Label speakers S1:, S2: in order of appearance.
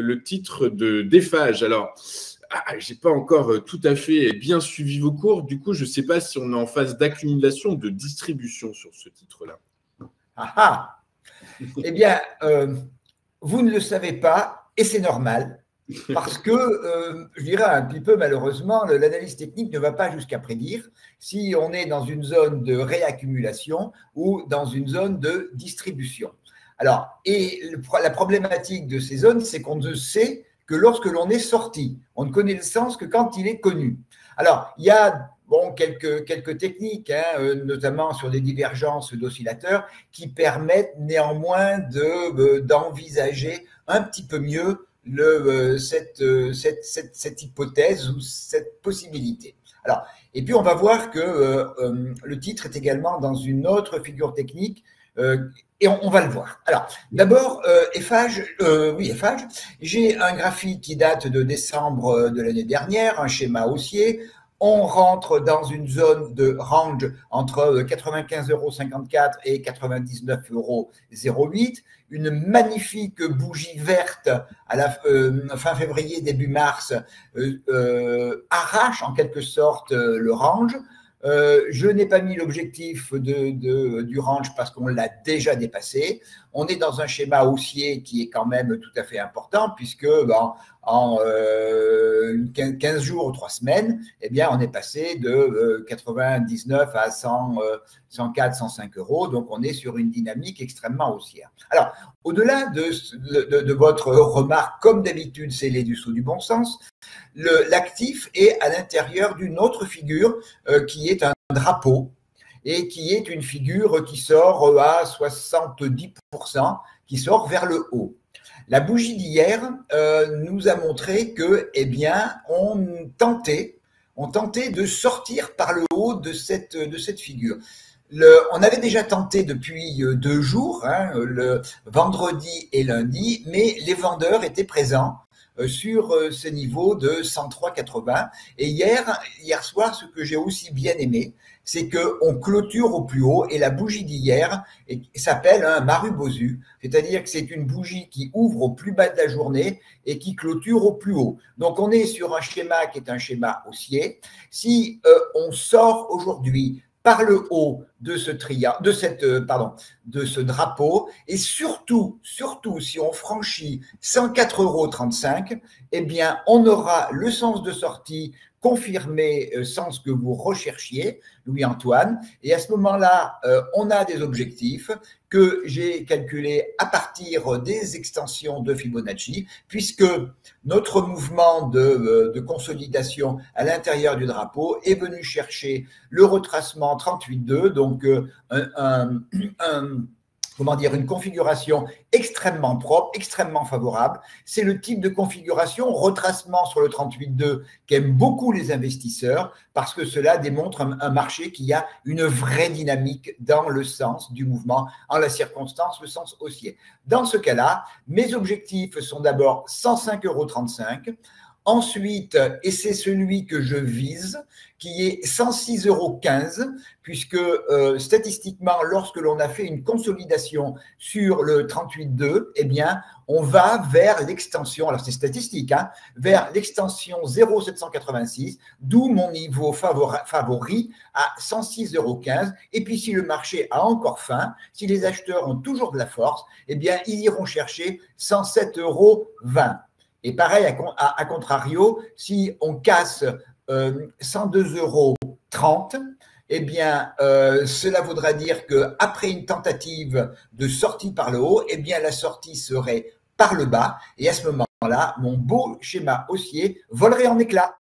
S1: le titre d'Eiffage. Alors, j'ai pas encore tout à fait bien suivi vos cours. Du coup, je ne sais pas si on est en phase d'accumulation ou de distribution sur ce titre-là.
S2: Ah ah! Eh bien, vous ne le savez pas et c'est normal. Parce que, je dirais un petit peu malheureusement, l'analyse technique ne va pas jusqu'à prédire si on est dans une zone de réaccumulation ou dans une zone de distribution. Alors, et la problématique de ces zones, c'est qu'on ne sait que lorsque l'on est sorti. On ne connaît le sens que quand il est connu. Alors, il y a quelques techniques, notamment sur des divergences d'oscillateurs, qui permettent néanmoins d'envisager un petit peu mieux cette hypothèse ou cette possibilité. Alors, et puis on va voir que le titre est également dans une autre figure technique et on va le voir. Alors, d'abord, Eiffage, j'ai un graphique qui date de décembre de l'année dernière, un schéma haussier. On rentre dans une zone de range entre 95,54 € et 99,08 €. Une magnifique bougie verte à la fin février, début mars, arrache en quelque sorte le range. Je n'ai pas mis l'objectif du range parce qu'on l'a déjà dépassé. On est dans un schéma haussier qui est quand même tout à fait important puisque en 15 jours ou 3 semaines, eh bien, on est passé de 99 à 100, 104, 105 €. Donc, on est sur une dynamique extrêmement haussière. Alors, au-delà de votre remarque, comme d'habitude, c'est les dessous du bon sens, l'actif est à l'intérieur d'une autre figure qui est un drapeau et qui est une figure qui sort à 70%, qui sort vers le haut. La bougie d'hier nous a montré que, eh bien, on tentait de sortir par le haut de cette figure. On avait déjà tenté depuis 2 jours, le vendredi et lundi, mais les vendeurs étaient présents sur ce niveau de 103,80. Et hier soir, ce que j'ai aussi bien aimé, c'est qu'on clôture au plus haut et la bougie d'hier s'appelle un Marubozu, c'est-à-dire que c'est une bougie qui ouvre au plus bas de la journée et qui clôture au plus haut. Donc on est sur un schéma qui est un schéma haussier. Si on sort aujourd'hui par le haut de ce drapeau, et surtout, si on franchit 104,35 €, eh bien, on aura le sens de sortie confirmé, sens que vous recherchiez, Louis-Antoine, et à ce moment-là, on a des objectifs que j'ai calculés à partir des extensions de Fibonacci, puisque notre mouvement de consolidation à l'intérieur du drapeau est venu chercher le retracement 38,2, donc une configuration extrêmement propre, extrêmement favorable. C'est le type de configuration retracement sur le 38,2 qu'aiment beaucoup les investisseurs parce que cela démontre un marché qui a une vraie dynamique dans le sens du mouvement, en la circonstance, le sens haussier. Dans ce cas-là, mes objectifs sont d'abord 105,35 €. Ensuite, et c'est celui que je vise, qui est 106,15 €, puisque statistiquement, lorsque l'on a fait une consolidation sur le 38,2, eh bien, on va vers l'extension, alors c'est statistique, vers l'extension 0,786, d'où mon niveau favori à 106,15 €. Et puis, si le marché a encore faim, si les acheteurs ont toujours de la force, eh bien, ils iront chercher 107,20 €. Et pareil, à contrario, si on casse 102,30 €, eh bien, cela voudra dire qu'après une tentative de sortie par le haut, eh bien, la sortie serait par le bas. Et à ce moment-là, mon beau schéma haussier volerait en éclats.